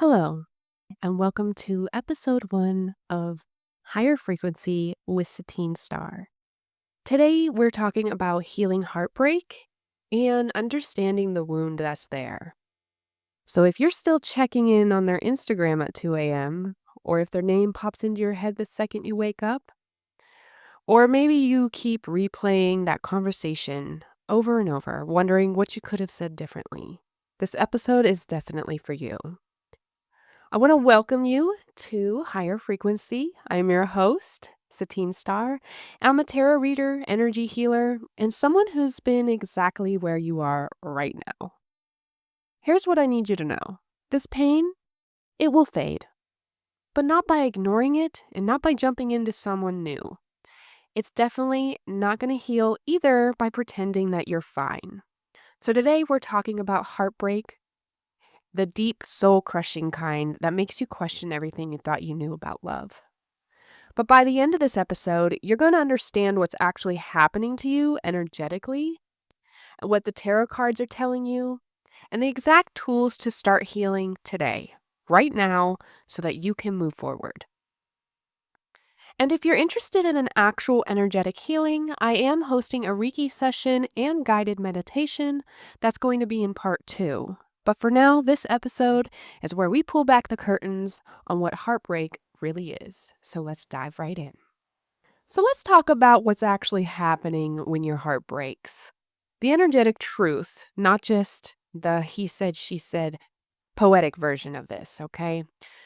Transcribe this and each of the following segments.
Hello, and welcome to episode 1 of Higher Frequency with Satine Star. Today, we're talking about healing heartbreak and understanding the wound that's there. So, if you're still checking in on their Instagram at 2 a.m., or if their name pops into your head the second you wake up, or maybe you keep replaying that conversation over and over, wondering what you could have said differently, this episode is definitely for you. I want to welcome you to Higher Frequency. I'm your host, Satine Star. I'm a tarot reader, energy healer, and someone who's been exactly where you are right now. Here's what I need you to know. This pain, it will fade, but not by ignoring it and not by jumping into someone new. It's definitely not going to heal either by pretending that you're fine. So today we're talking about heartbreak, the deep, soul-crushing kind that makes you question everything you thought you knew about love. But by the end of this episode, you're going to understand what's actually happening to you energetically, what the tarot cards are telling you, and the exact tools to start healing today, right now, so that you can move forward. And if you're interested in an actual energetic healing, I am hosting a Reiki session and guided meditation that's going to be in part 2. But for now, this episode is where we pull back the curtains on what heartbreak really is. So let's dive right in. So let's talk about what's actually happening when your heart breaks. The energetic truth, not just the he said, she said poetic version of this, okay?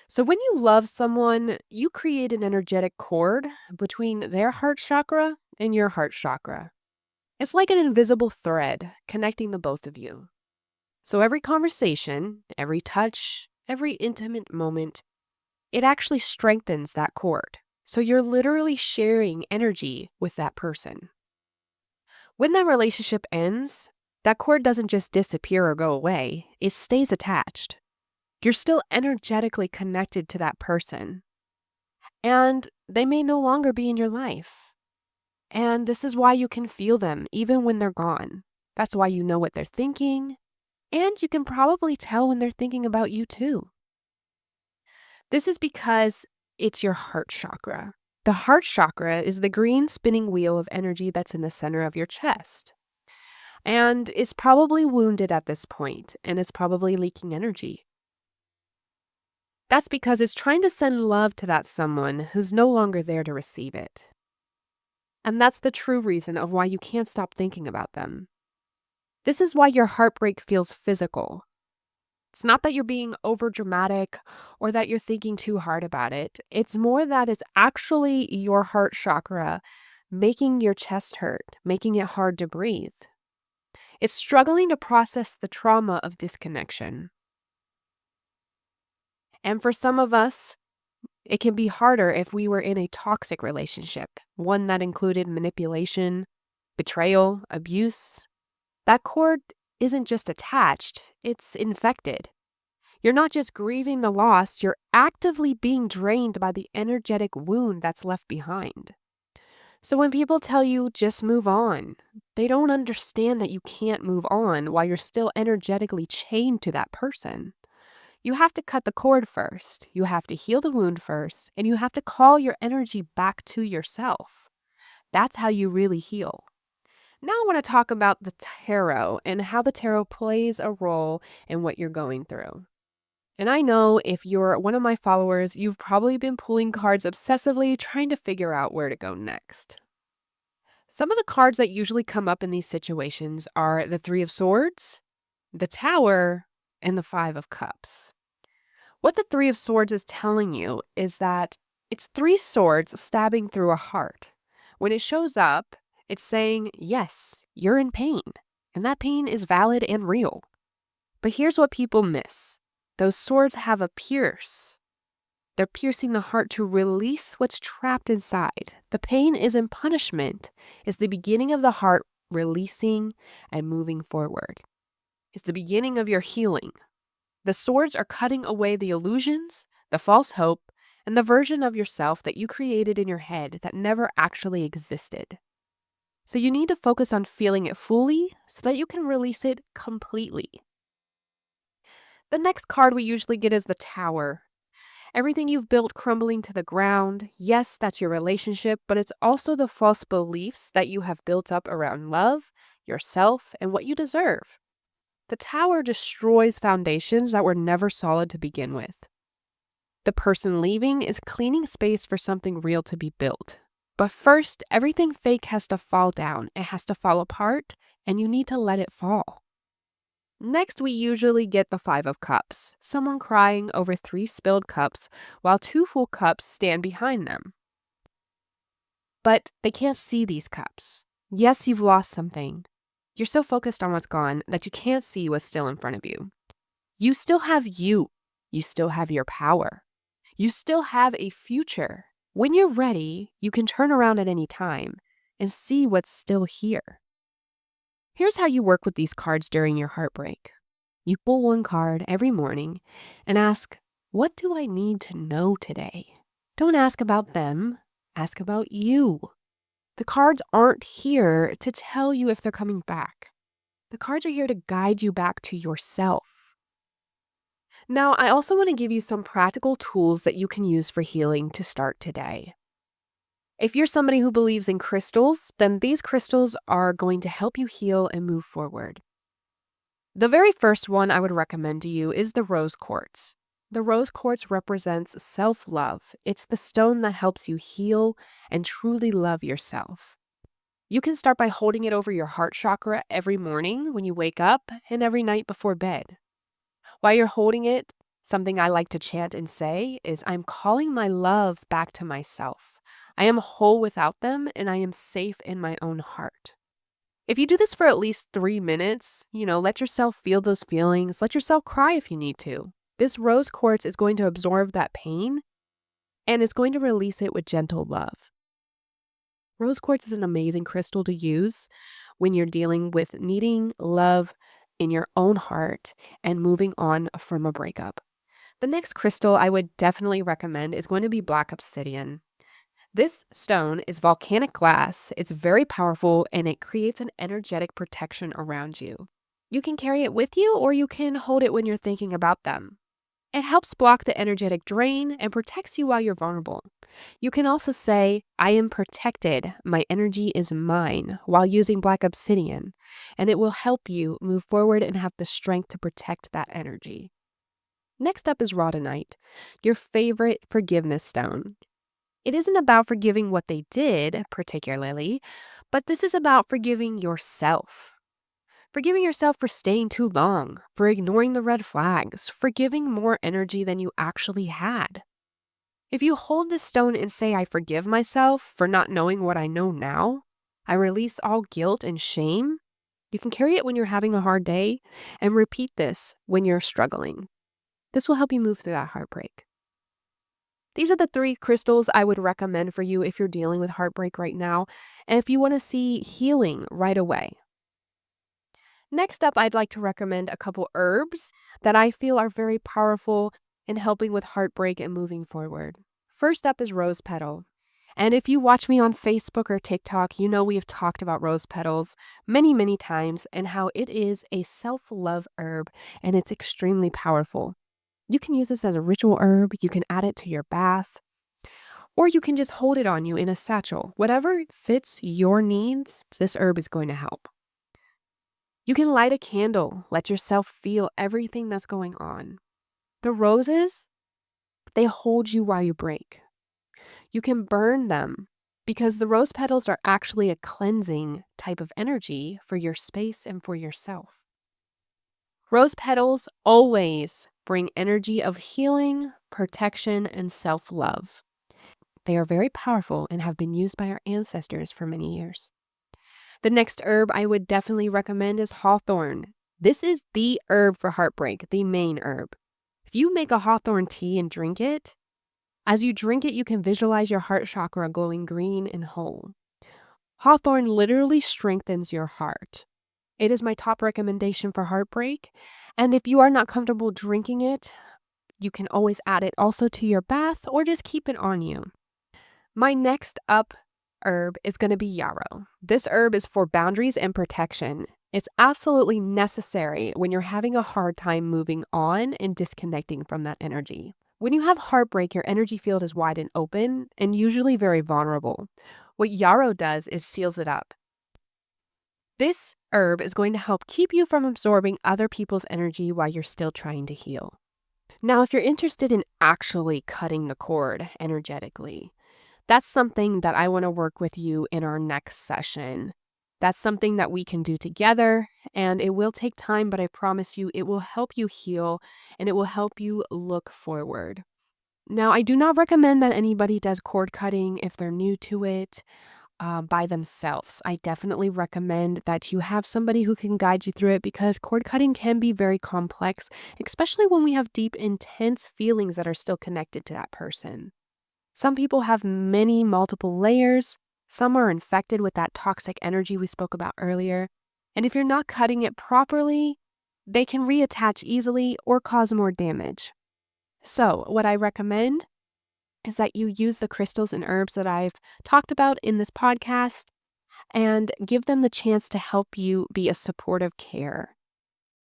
So when you love someone, you create an energetic cord between their heart chakra and your heart chakra. It's like an invisible thread connecting the both of you. So every conversation, every touch, every intimate moment, it actually strengthens that cord. So you're literally sharing energy with that person. When that relationship ends, that cord doesn't just disappear or go away, it stays attached. You're still energetically connected to that person. And they may no longer be in your life. And this is why you can feel them even when they're gone. That's why you know what they're thinking. And you can probably tell when they're thinking about you too. This is because it's your heart chakra. The heart chakra is the green spinning wheel of energy that's in the center of your chest. And it's probably wounded at this point, and it's probably leaking energy. That's because it's trying to send love to that someone who's no longer there to receive it. And that's the true reason of why you can't stop thinking about them. This is why your heartbreak feels physical. It's not that you're being over dramatic or that you're thinking too hard about it. It's more that it's actually your heart chakra making your chest hurt, making it hard to breathe. It's struggling to process the trauma of disconnection. And for some of us, it can be harder if we were in a toxic relationship, one that included manipulation, betrayal, abuse. That cord isn't just attached, it's infected. You're not just grieving the loss, you're actively being drained by the energetic wound that's left behind. So when people tell you just move on, they don't understand that you can't move on while you're still energetically chained to that person. You have to cut the cord first, you have to heal the wound first, and you have to call your energy back to yourself. That's how you really heal. Now I want to talk about the tarot and how the tarot plays a role in what you're going through. And I know if you're one of my followers, you've probably been pulling cards obsessively trying to figure out where to go next. Some of the cards that usually come up in these situations are the Three of Swords, the Tower, and the Five of Cups. What the Three of Swords is telling you is that it's three swords stabbing through a heart. When it shows up, it's saying, yes, you're in pain, and that pain is valid and real. But here's what people miss. Those swords have a pierce. They're piercing the heart to release what's trapped inside. The pain isn't punishment. It's the beginning of the heart releasing and moving forward. It's the beginning of your healing. The swords are cutting away the illusions, the false hope, and the version of yourself that you created in your head that never actually existed. So you need to focus on feeling it fully so that you can release it completely. The next card we usually get is the Tower. Everything you've built crumbling to the ground. Yes, that's your relationship, but it's also the false beliefs that you have built up around love, yourself, and what you deserve. The Tower destroys foundations that were never solid to begin with. The person leaving is cleaning space for something real to be built. But first, everything fake has to fall down. It has to fall apart, and you need to let it fall. Next, we usually get the Five of Cups, someone crying over 3 spilled cups while 2 full cups stand behind them. But they can't see these cups. Yes, you've lost something. You're so focused on what's gone that you can't see what's still in front of you. You still have you. You still have your power. You still have a future. When you're ready, you can turn around at any time and see what's still here. Here's how you work with these cards during your heartbreak. You pull one card every morning and ask, what do I need to know today? Don't ask about them, ask about you. The cards aren't here to tell you if they're coming back. The cards are here to guide you back to yourself. Now, I also want to give you some practical tools that you can use for healing to start today. If you're somebody who believes in crystals, then these crystals are going to help you heal and move forward. The very first one I would recommend to you is the rose quartz. The rose quartz represents self-love. It's the stone that helps you heal and truly love yourself. You can start by holding it over your heart chakra every morning when you wake up and every night before bed. While you're holding it, something I like to chant and say is, I'm calling my love back to myself. I am whole without them, and I am safe in my own heart. If you do this for at least 3 minutes, let yourself feel those feelings. Let yourself cry if you need to. This rose quartz is going to absorb that pain, and it's going to release it with gentle love. Rose quartz is an amazing crystal to use when you're dealing with needing love in your own heart and moving on from a breakup. The next crystal I would definitely recommend is going to be black obsidian. This stone is volcanic glass. It's very powerful and it creates an energetic protection around you. You can carry it with you or you can hold it when you're thinking about them. It helps block the energetic drain and protects you while you're vulnerable. You can also say, I am protected, my energy is mine, while using black obsidian, and it will help you move forward and have the strength to protect that energy. Next up is rhodonite, your favorite forgiveness stone. It isn't about forgiving what they did, particularly, but this is about forgiving yourself. Forgiving yourself for staying too long, for ignoring the red flags, for giving more energy than you actually had. If you hold this stone and say, I forgive myself for not knowing what I know now, I release all guilt and shame, you can carry it when you're having a hard day and repeat this when you're struggling. This will help you move through that heartbreak. These are the 3 crystals I would recommend for you if you're dealing with heartbreak right now and if you want to see healing right away. Next up, I'd like to recommend a couple herbs that I feel are very powerful in helping with heartbreak and moving forward. First up is rose petal. And if you watch me on Facebook or TikTok, you know we have talked about rose petals many, many times and how it is a self-love herb and it's extremely powerful. You can use this as a ritual herb, you can add it to your bath, or you can just hold it on you in a satchel. Whatever fits your needs, this herb is going to help. You can light a candle, let yourself feel everything that's going on. The roses, they hold you while you break. You can burn them because the rose petals are actually a cleansing type of energy for your space and for yourself. Rose petals always bring energy of healing, protection, and self-love. They are very powerful and have been used by our ancestors for many years. The next herb I would definitely recommend is hawthorn. This is the herb for heartbreak, the main herb. If you make a hawthorn tea and drink it, as you drink it, you can visualize your heart chakra glowing green and whole. Hawthorn literally strengthens your heart. It is my top recommendation for heartbreak. And if you are not comfortable drinking it, you can always add it also to your bath or just keep it on you. My next up herb is going to be yarrow. This herb is for boundaries and protection. It's absolutely necessary when you're having a hard time moving on and disconnecting from that energy. When you have heartbreak, your energy field is wide and open and usually very vulnerable. What yarrow does is seals it up. This herb is going to help keep you from absorbing other people's energy while you're still trying to heal. Now, if you're interested in actually cutting the cord energetically, that's something that I want to work with you in our next session. That's something that we can do together, and it will take time, but I promise you it will help you heal and it will help you look forward. Now, I do not recommend that anybody does cord cutting if they're new to it by themselves. I definitely recommend that you have somebody who can guide you through it because cord cutting can be very complex, especially when we have deep, intense feelings that are still connected to that person. Some people have many multiple layers. Some are infected with that toxic energy we spoke about earlier. And if you're not cutting it properly, they can reattach easily or cause more damage. So, what I recommend is that you use the crystals and herbs that I've talked about in this podcast and give them the chance to help you be a supportive care.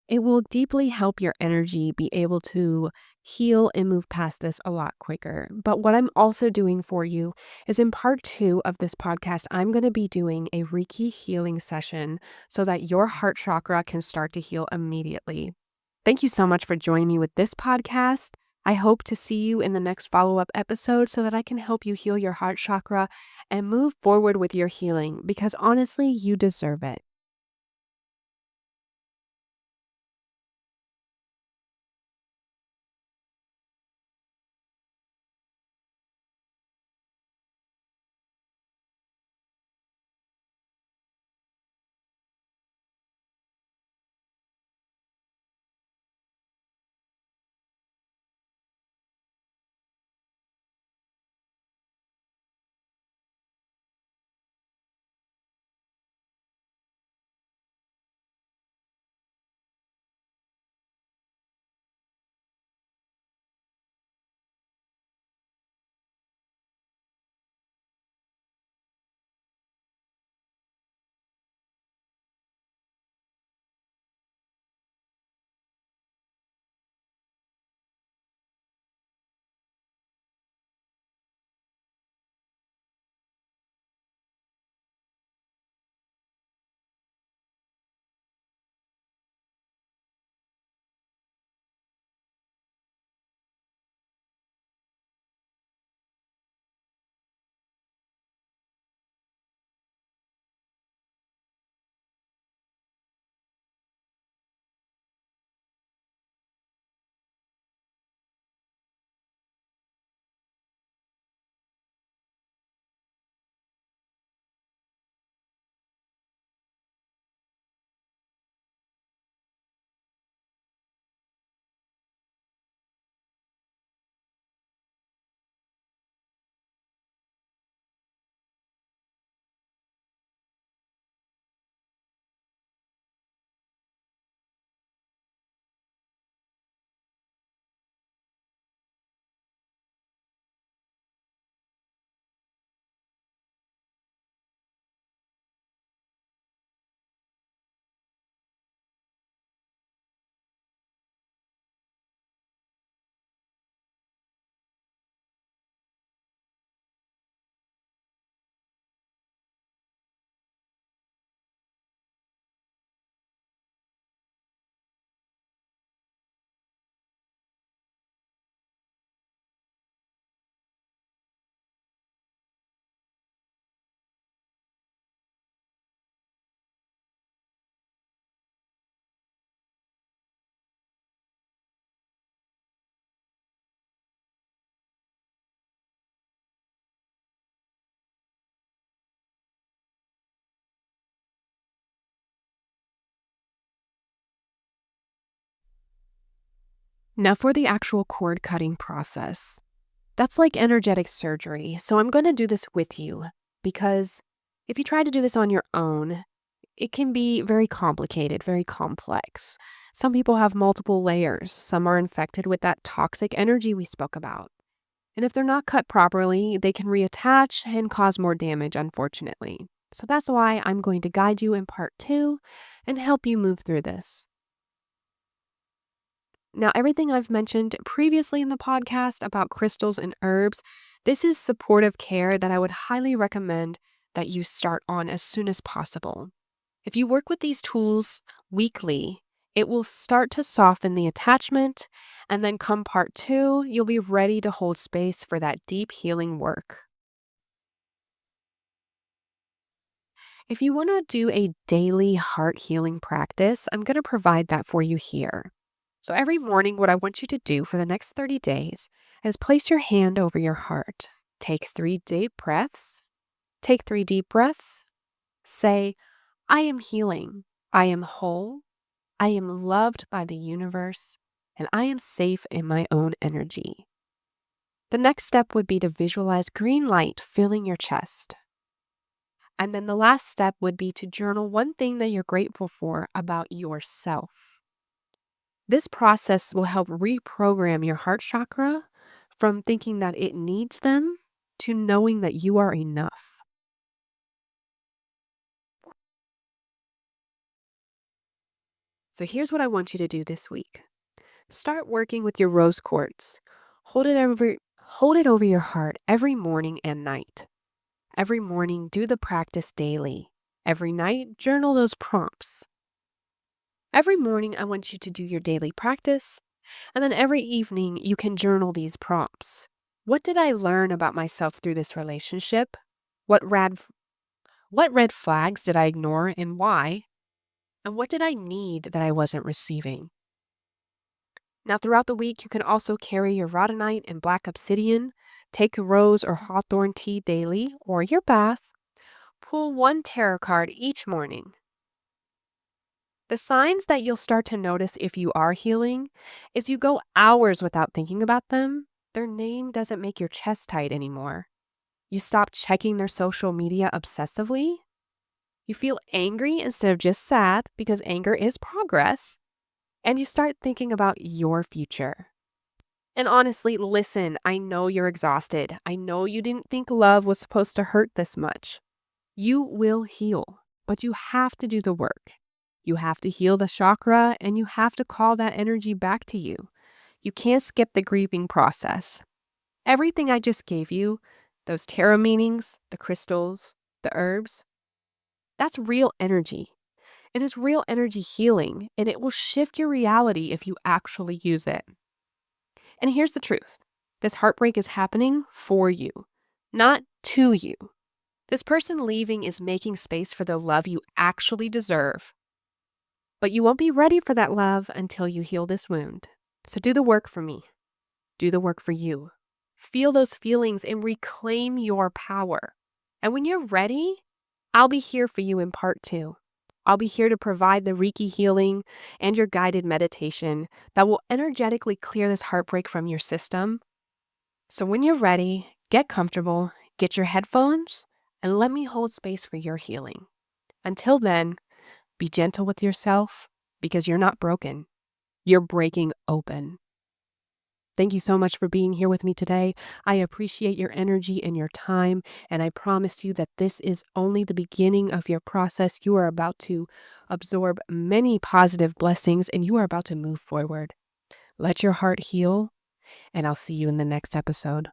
It will deeply help your energy be able to heal and move past this a lot quicker. But what I'm also doing for you is in part two of this podcast, I'm going to be doing a Reiki healing session so that your heart chakra can start to heal immediately. Thank you so much for joining me with this podcast. I hope to see you in the next follow up episode so that I can help you heal your heart chakra and move forward with your healing because honestly, you deserve it. Now, for the actual cord cutting process, that's like energetic surgery. So, I'm going to do this with you because if you try to do this on your own, it can be very complicated, very complex. Some people have multiple layers, some are infected with that toxic energy we spoke about. And if they're not cut properly, they can reattach and cause more damage, unfortunately. So that's why I'm going to guide you in part 2 and help you move through this. Now, everything I've mentioned previously in the podcast about crystals and herbs, this is supportive care that I would highly recommend that you start on as soon as possible. If you work with these tools weekly, it will start to soften the attachment, and then come part 2, you'll be ready to hold space for that deep healing work. If you want to do a daily heart healing practice, I'm going to provide that for you here. So every morning, what I want you to do for the next 30 days is place your hand over your heart. Take 3 deep breaths. Take 3 deep breaths. Say, I am healing. I am whole. I am loved by the universe. And I am safe in my own energy. The next step would be to visualize green light filling your chest. And then the last step would be to journal one thing that you're grateful for about yourself. This process will help reprogram your heart chakra from thinking that it needs them to knowing that you are enough. So here's what I want you to do this week. Start working with your rose quartz. Hold it over your heart every morning and night. Every morning, do the practice daily. Every night, journal those prompts. Every morning, I want you to do your daily practice, and then every evening, you can journal these prompts. What did I learn about myself through this relationship? What red flags did I ignore and why? And what did I need that I wasn't receiving? Now, throughout the week, you can also carry your rhodonite and black obsidian, take rose or hawthorn tea daily, or your bath. Pull 1 tarot card each morning. The signs that you'll start to notice if you are healing is you go hours without thinking about them. Their name doesn't make your chest tight anymore. You stop checking their social media obsessively. You feel angry instead of just sad because anger is progress. And you start thinking about your future. And honestly, listen, I know you're exhausted. I know you didn't think love was supposed to hurt this much. You will heal, but you have to do the work. You have to heal the chakra and you have to call that energy back to you. You can't skip the grieving process. Everything I just gave you, those tarot meanings, the crystals, the herbs, that's real energy. It is real energy healing, and it will shift your reality if you actually use it. And here's the truth. This heartbreak is happening for you, not to you. This person leaving is making space for the love you actually deserve. But you won't be ready for that love until you heal this wound. So do the work for me. Do the work for you. Feel those feelings and reclaim your power. And when you're ready, I'll be here for you in part 2. I'll be here to provide the Reiki healing and your guided meditation that will energetically clear this heartbreak from your system. So when you're ready, get comfortable, get your headphones, and let me hold space for your healing. Until then, be gentle with yourself because you're not broken. You're breaking open. Thank you so much for being here with me today. I appreciate your energy and your time, and I promise you that this is only the beginning of your process. You are about to absorb many positive blessings, and you are about to move forward. Let your heart heal, and I'll see you in the next episode.